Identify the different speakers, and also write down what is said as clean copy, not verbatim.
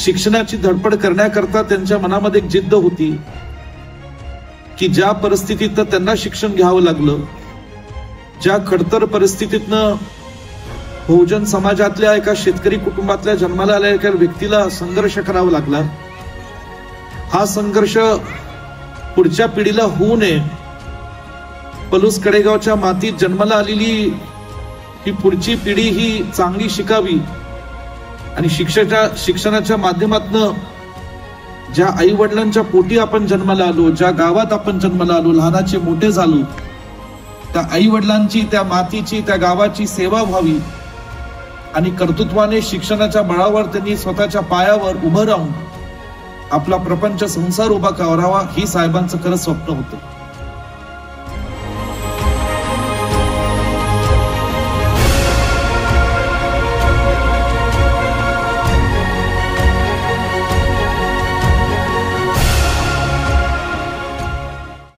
Speaker 1: शिक्षणाची धडपड करण्याकरता त्यांच्या मनामध्ये एक जिद्द होती की ज्या परिस्थितीत त्यांना शिक्षण घ्यावं लागलं, ज्या खडतर परिस्थितीतनं बहुजन समाजातल्या एका शेतकरी कुटुंबातल्या जन्माला आलेल्या एका व्यक्तीला संघर्ष करावा लागला, हा संघर्ष पुढच्या पिढीला होऊ नये, पलूस कडेगावच्या मातीत जन्माला आलेली ही पुढची पिढी ही चांगली शिकावी आणि शिक्षणाच्या माध्यमातून ज्या आई वडिलांच्या पोटी आपण जन्माला आलो, ज्या गावात आपण जन्माला आलो, लहानाचे मोठे झालो, त्या आई वडिलांची, त्या मातीची, त्या गावाची सेवा व्हावी आणि कर्तृत्वाने शिक्षणाच्या बळावर त्यांनी स्वतःच्या पायावर उभं राहून आपला प्रपंच संसार उभा करावा, ही साहेबांचं खरं स्वप्न होतं.